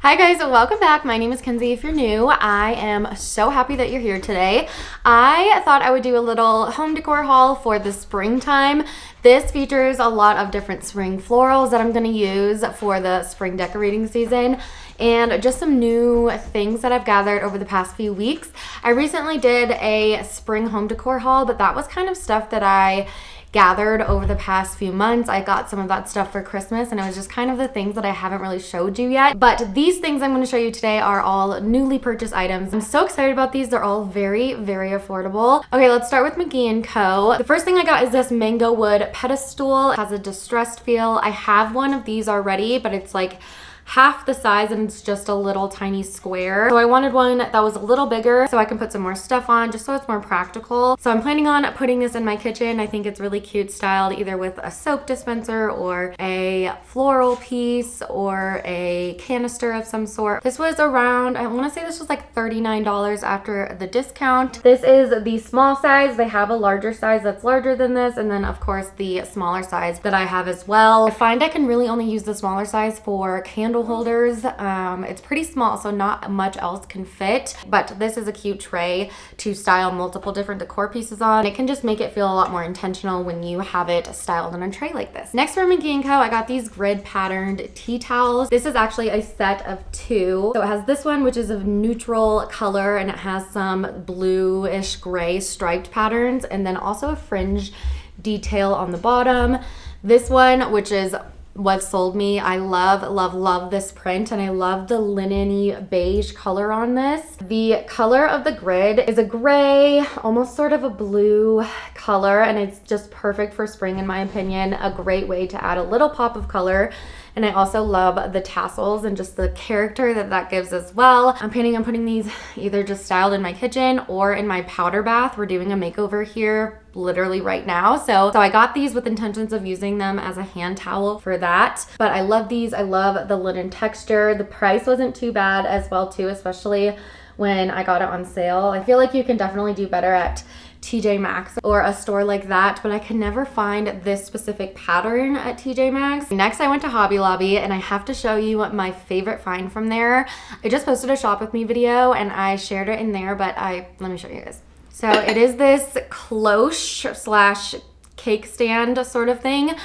Hi guys, welcome back. My name is Kenzie. If you're new, I am so happy that you're here today. I thought I would do a little home decor haul for the springtime. This features a lot of different spring florals that I'm going to use for the spring decorating season and just some new things that I've gathered over the past few weeks. I recently did a spring home decor haul, but that was kind of stuff that I gathered over the past few months. I got some of that stuff for Christmas and it was just kind of the things that I haven't really showed you yet. But these things I'm going to show you today are all newly purchased items. I'm so excited about these. They're all very, very affordable. Okay, let's start with mcgee & Co. The first thing I got is this mango wood pedestal. It has a distressed feel. I have one of these already, but it's like half the size and it's just a little tiny square. So I wanted one that was a little bigger so I can put some more stuff on just so it's more practical. So I'm planning on putting this in my kitchen. I think it's really cute styled either with a soap dispenser or a floral piece or a canister of some sort. This was around, I want to say this was like $39 after the discount. This is the small size. They have a larger size that's larger than this, and then of course the smaller size that I have as well. I find I can really only use the smaller size for candle holders. It's pretty small, so not much else can fit, but this is a cute tray to style multiple different decor pieces on. It can just make it feel a lot more intentional when you have it styled on a tray like this. Next from mcgee & Co, I got these grid patterned tea towels. This is actually a set of two. So it has this one, which is a neutral color, and it has some bluish gray striped patterns, and then also a fringe detail on the bottom. This one, which is what sold me. I love this print, and I love the linen-y beige color on this. The color of the grid is a gray, almost sort of a blue color, and it's just perfect for spring in my opinion. A great way to add a little pop of color. And I also love the tassels and just the character that that gives as well. I'm planning on putting these either just styled in my kitchen or in my powder bath. We're doing a makeover here literally right now. So I got these with intentions of using them as a hand towel for that. But I love these. I love the linen texture. The price wasn't too bad as well too, especially when I got it on sale. I feel like you can definitely do better at TJ Maxx or a store like that, but I can never find this specific pattern at TJ Maxx. Next, I went to Hobby Lobby, and I have to show you my favorite find from there. I just posted a shop with me video and I shared it in there, but let me show you guys. So it is this cloche slash cake stand sort of thing.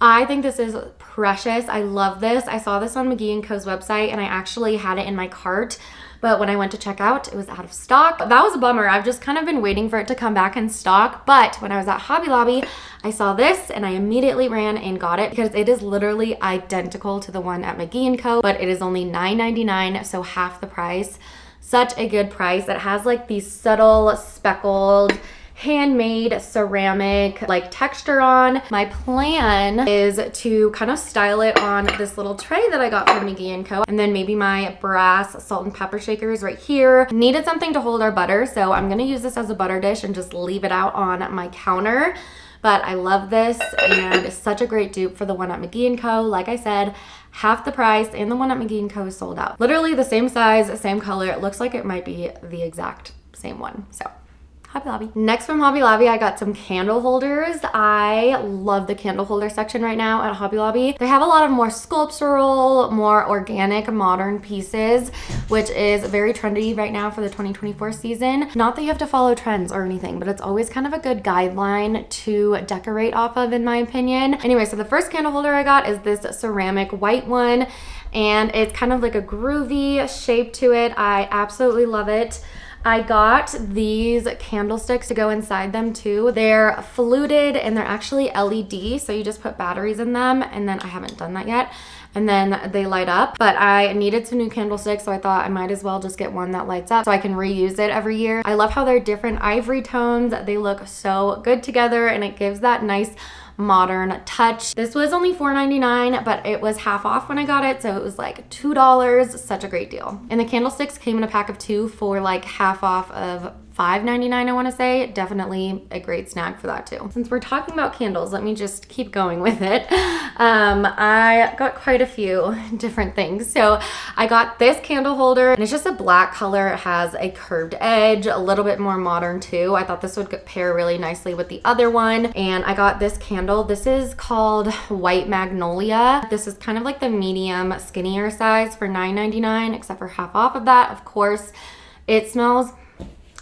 I think this is precious. I love this. I saw this on mcgee & Co.'s website and I actually had it in my cart, but when I went to check out, it was out of stock. That was a bummer. I've just kind of been waiting for it to come back in stock. But when I was at Hobby Lobby, I saw this and I immediately ran and got it because it is literally identical to the one at mcgee & Co., but it is only $9.99, so half the price. Such a good price. It has like these subtle speckled handmade ceramic like texture on. My plan is to kind of style it on this little tray that I got from mcgee & Co. And then maybe my brass salt and pepper shakers right here. Needed something to hold our butter, so I'm gonna use this as a butter dish and just leave it out on my counter. But I love this, and it's such a great dupe for the one at mcgee & Co. Like I said, half the price, and the one at mcgee & Co. is sold out. Literally the same size, same color. It looks like it might be the exact same one. So Hobby Lobby. Next from Hobby Lobby, I got some candle holders. I love the candle holder section right now at Hobby Lobby. They have a lot of more sculptural, more organic, modern pieces, which is very trendy right now for the 2024 season. Not that you have to follow trends or anything, but it's always kind of a good guideline to decorate off of, in my opinion. Anyway, so the first candle holder I got is this ceramic white one, and it's kind of like a groovy shape to it. I absolutely love it. I got these candlesticks to go inside them too. They're fluted and they're actually LED, so you just put batteries in them, and then I haven't done that yet, and then they light up. But I needed some new candlesticks, so I thought I might as well just get one that lights up so I can reuse it every year. I love how they're different ivory tones. They look so good together, and it gives that nice modern touch. This was only $4.99, but it was half off when I got it, so it was like $2. Such a great deal. And the candlesticks came in a pack of 2 for like half off of $5.99, I want to say. Definitely a great snack for that too. Since we're talking about candles, let me just keep going with it. I got quite a few different things. So I got this candle holder, and it's just a black color. It has a curved edge, a little bit more modern too. I thought this would pair really nicely with the other one. And I got this candle. This is called White Magnolia. This is kind of like the medium skinnier size for $9.99, except for half off of that, of course. It smells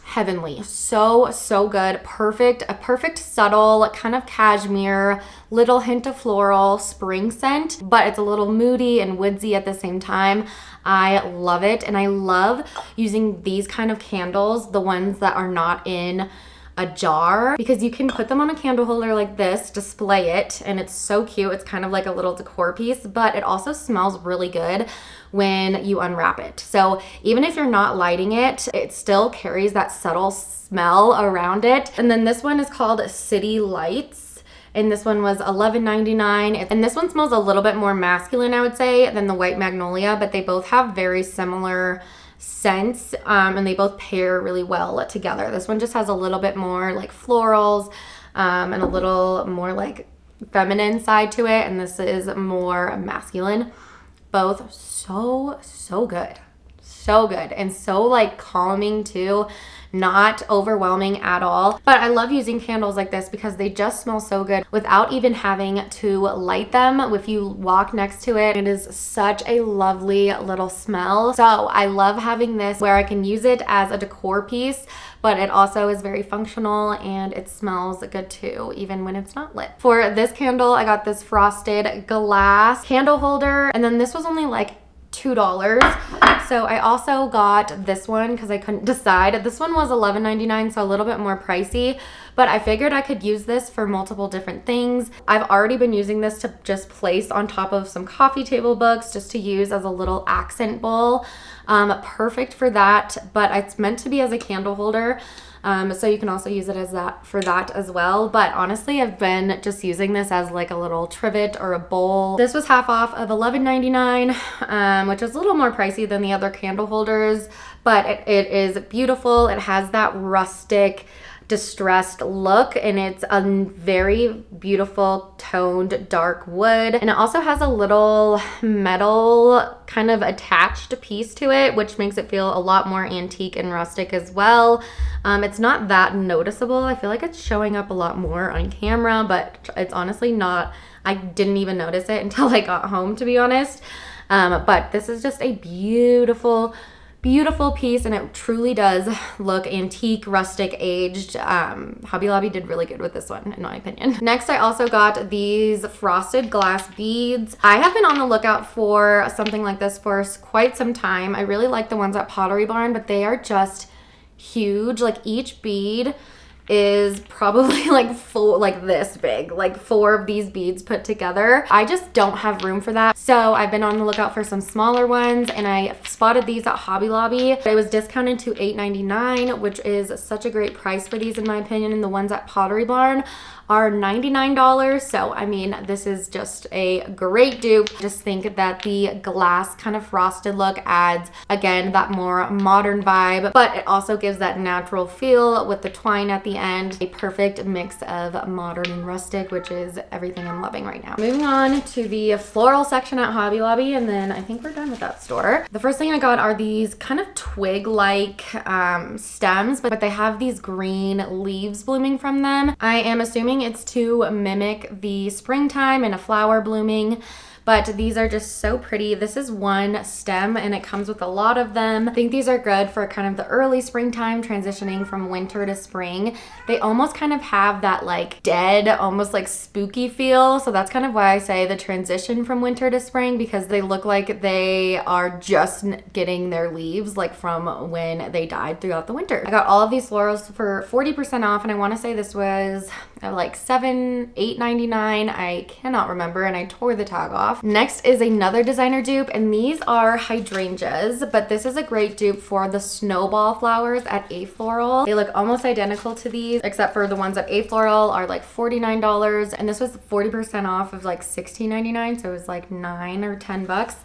heavenly. So good. A perfect subtle kind of cashmere, little hint of floral spring scent, but it's a little moody and woodsy at the same time. I love it. And I love using these kind of candles, the ones that are not in a jar, because you can put them on a candle holder like this, display it, and it's so cute. It's kind of like a little decor piece, but it also smells really good when you unwrap it. So even if you're not lighting it, it still carries that subtle smell around it. And then this one is called City Lights, and this one was $11.99. And this one smells a little bit more masculine, I would say, than the White Magnolia, but they both have very similar scents, and they both pair really well together. This one just has a little bit more like florals, and a little more like feminine side to it, and this is more masculine. Both so good, and so like calming too, not overwhelming at all. But I love using candles like this because they just smell so good without even having to light them. If you walk next to it, it is such a lovely little smell. So I love having this where I can use it as a decor piece, but it also is very functional and it smells good too, even when it's not lit. For this candle, I got this frosted glass candle holder, and then this was only like $2. So I also got this one because I couldn't decide. This one was $11.99, so a little bit more pricey, but I figured I could use this for multiple different things. I've already been using this to just place on top of some coffee table books, just to use as a little accent bowl. Perfect for that, but it's meant to be as a candle holder. So you can also use it as for that as well. But honestly, I've been just using this as like a little trivet or a bowl. This was half off of $11.99, which is a little more pricey than the other candle holders, but it is beautiful. It has that rustic, distressed look, and it's a very beautiful toned dark wood, and it also has a little metal kind of attached piece to it, which makes it feel a lot more antique and rustic as well. It's not that noticeable. I feel like it's showing up a lot more on camera, but it's honestly not. I didn't even notice it until I got home, to be honest. But this is just a beautiful piece, and it truly does look antique, rustic, aged. Hobby Lobby did really good with this one, in my opinion. Next, I also got these frosted glass beads. I have been on the lookout for something like this for quite some time. I really like the ones at Pottery Barn, but they are just huge. Like each bead is probably like this big, like 4 of these beads put together. I just don't have room for that. So I've been on the lookout for some smaller ones, and I spotted these at Hobby Lobby. It was discounted to $8.99, which is such a great price for these in my opinion. And the ones at Pottery Barn are $99. So I mean, this is just a great dupe. Just think that the glass kind of frosted look adds, again, that more modern vibe, but it also gives that natural feel with the twine at the end. A perfect mix of modern and rustic, which is everything I'm loving right now. Moving on to the floral section at Hobby Lobby, and then I think we're done with that store. The first thing I got are these kind of twig-like stems, but they have these green leaves blooming from them. I am assuming it's to mimic the springtime and a flower blooming, but these are just so pretty. This is one stem and it comes with a lot of them. I think these are good for kind of the early springtime, transitioning from winter to spring. They almost kind of have that like dead, almost like spooky feel. So that's kind of why I say the transition from winter to spring, because they look like they are just getting their leaves like from when they died throughout the winter. I got all of these florals for 40% off, and I want to say this was like $8.99. I cannot remember, and I tore the tag off. Next is another designer dupe, and these are hydrangeas, but this is a great dupe for the snowball flowers at A Floral. They look almost identical to these, except for the ones at A Floral are like $49, and this was 40% off of like $16.99, so it was like $9 or $10.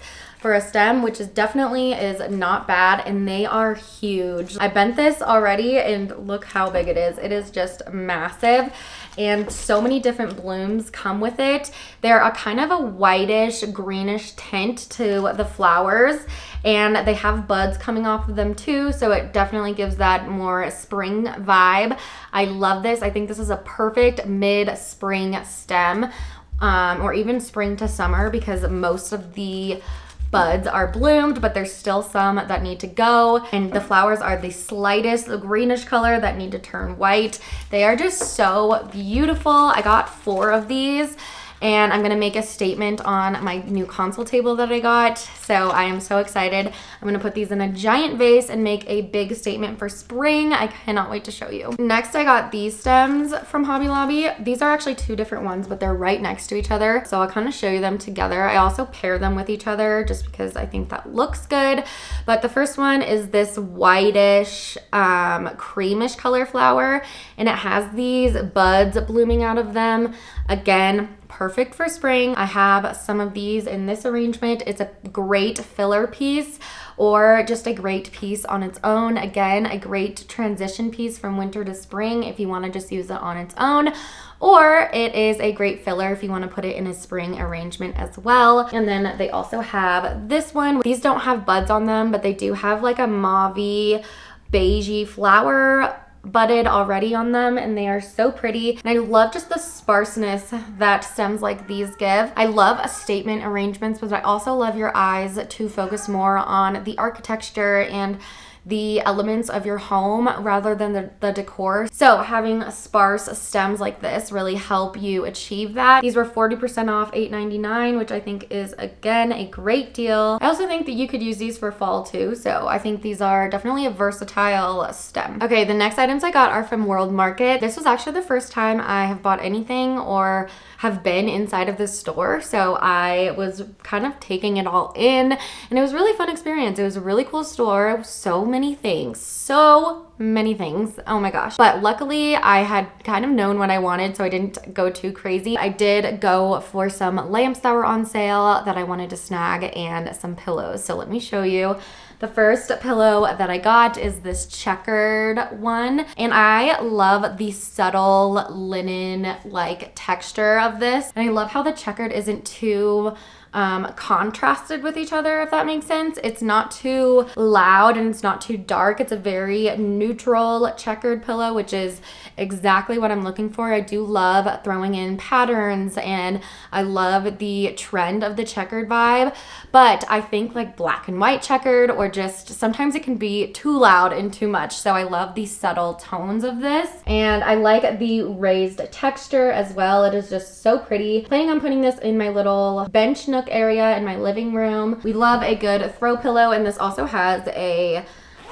for a stem, which is definitely not bad, and they are huge. I bent this already and look how big it is. It is just massive, and so many different blooms come with it. They're a kind of a whitish greenish tint to the flowers, and they have buds coming off of them too, so it definitely gives that more spring vibe. I love this. I think this is a perfect mid-spring stem, or even spring to summer, because most of the buds are bloomed, but there's still some that need to go, and the flowers are the slightest greenish color that need to turn white. They are just so beautiful. I got 4 of these, and I'm gonna make a statement on my new console table that I got. So I am so excited. I'm gonna put these in a giant vase and make a big statement for spring. I cannot wait to show you. Next, I got these stems from Hobby Lobby. These are actually 2 different ones, but they're right next to each other. So I'll kind of show you them together. I also pair them with each other just because I think that looks good. But the first one is this whitish, creamish color flower, and it has these buds blooming out of them. Again, perfect for spring. I have some of these in this arrangement. It's a great filler piece, or just a great piece on its own. Again, a great transition piece from winter to spring if you want to just use it on its own, or it is a great filler if you want to put it in a spring arrangement as well. And then they also have this one. These don't have buds on them, but they do have like a mauve-y, beigey flower budded already on them, and they are so pretty. And I love just the sparseness that stems like these give. I love statement arrangements, but I also love your eyes to focus more on the architecture and the elements of your home rather than the decor. So having sparse stems like this really help you achieve that. These were 40% off, $8.99, which I think is, again, a great deal. I also think that you could use these for fall too, so I think these are definitely a versatile stem. Okay, the next items I got are from World Market. This was actually the first time I have bought anything or have been inside of this store, so I was kind of taking it all in, and it was a really fun experience. It was a really cool store. So many things, oh my gosh. But luckily I had kind of known what I wanted, so I didn't go too crazy. I did go for some lamps that were on sale that I wanted to snag, and some pillows. So let me show you. The first pillow that I got is this checkered one, and I love the subtle linen like texture of this, and I love how the checkered isn't too contrasted with each other, if that makes sense. It's not too loud and it's not too dark. It's a very neutral checkered pillow, which is exactly what I'm looking for. I do love throwing in patterns, and I love the trend of the checkered vibe, but I think like black and white checkered, or just sometimes it can be too loud and too much. So I love the subtle tones of this, and I like the raised texture as well. It is just so pretty. Planning on putting this in my little bench nook area in my living room. We love a good throw pillow, and this also has a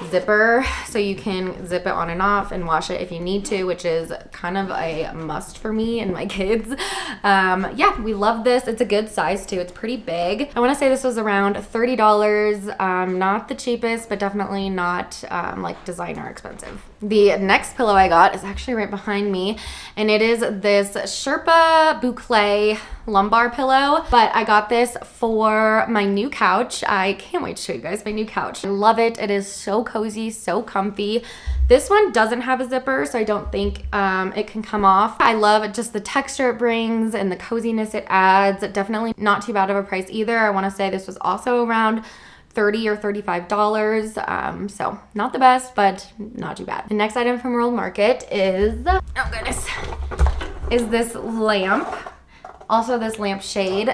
zipper, so you can zip it on and off and wash it if you need to, which is kind of a must for me and my kids. Yeah, we love this. It's a good size too. It's pretty big. I want to say this was around $30. Not the cheapest, but definitely not like designer expensive. The next pillow I got is actually right behind me, and it is this Sherpa Boucle lumbar pillow, but I got this for my new couch. I can't wait to show you guys my new couch. I love it. It is so cozy, so comfy. This one doesn't have a zipper, so I don't think it can come off. I love just the texture it brings and the coziness it adds. Definitely not too bad of a price either. I want to say this was also around $30 or $35, so not the best, but not too bad. The next item from World Market is, oh goodness, is this lamp. Also this lamp shade.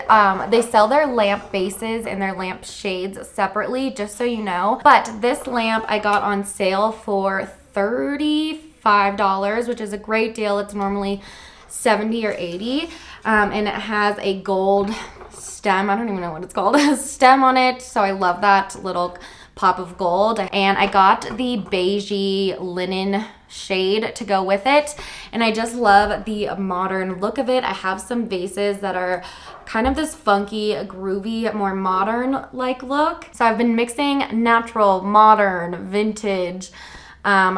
They sell their lamp bases and their lamp shades separately, just so you know. But this lamp I got on sale for $35, which is a great deal. It's normally $70 or $80, and it has a gold stem. I don't even know what it's called. A stem on it, so I love that little pop of gold. And I got the beigey linen shade to go with it, and I just love the modern look of it. I have some vases that are kind of this funky, groovy, more modern like look, so I've been mixing natural, modern, vintage,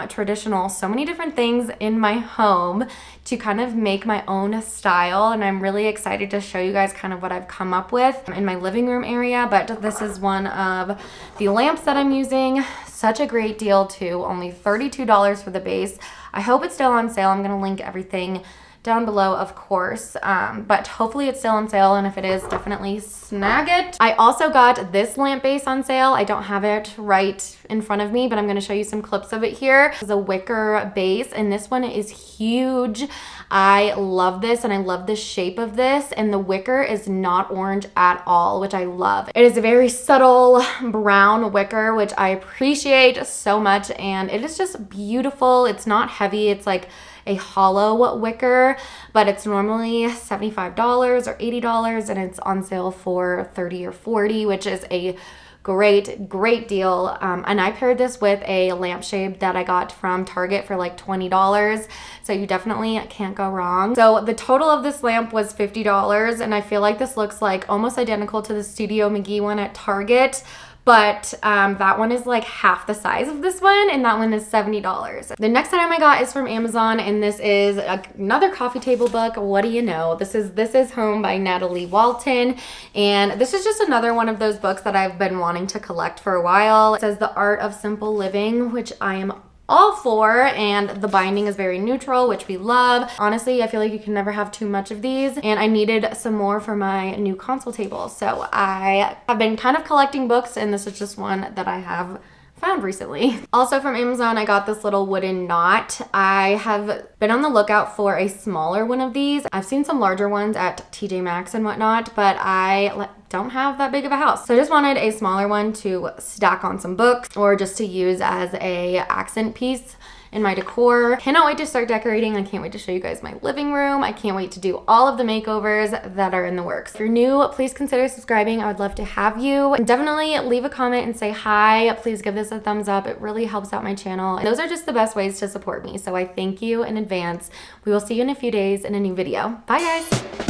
traditional, so many different things in my home to kind of make my own style. And I'm really excited to show you guys kind of what I've come up with in my living room area. But this is one of the lamps that I'm using. Such a great deal too, only $32 for the base. I hope it's still on sale. I'm gonna link everything down below, of course, but hopefully it's still on sale, and if it is, definitely snag it. I also got this lamp base on sale. I don't have it right in front of me, but I'm going to show you some clips of it here. It's a wicker base, and this one is huge. I love this, and I love the shape of this, and the wicker is not orange at all, which I love. It is a very subtle brown wicker, which I appreciate so much, and it is just beautiful. It's not heavy. It's like a hollow wicker, but it's normally $75 or $80, and it's on sale for $30 or $40, which is a great deal. And I paired this with a lampshade that I got from Target for like $20, so you definitely can't go wrong. So the total of this lamp was $50, and I feel like this looks like almost identical to the Studio McGee one at Target, but that one is like half the size of this one, and that one is $70. The next item I got is from Amazon, and this is another coffee table book. What do you know? This is Home by Natalie Walton, and this is just another one of those books that I've been wanting to collect for a while. It says The Art of Simple Living, which I am all for, and the binding is very neutral, which we love. Honestly, I feel like you can never have too much of these, and I needed some more for my new console table, so I have been kind of collecting books, and this is just one that I have found recently. Also from Amazon, I got this little wooden knot. I have been on the lookout for a smaller one of these. I've seen some larger ones at TJ Maxx and whatnot, but I don't have that big of a house. So I just wanted a smaller one to stack on some books or just to use as a accent piece in my decor. Cannot wait to start decorating. I can't wait to show you guys my living room. I can't wait to do all of the makeovers that are in the works. If you're new, please consider subscribing. I would love to have you. And definitely leave a comment and say hi. Please give this a thumbs up. It really helps out my channel. And those are just the best ways to support me. So I thank you in advance. We will see you in a few days in a new video. Bye guys.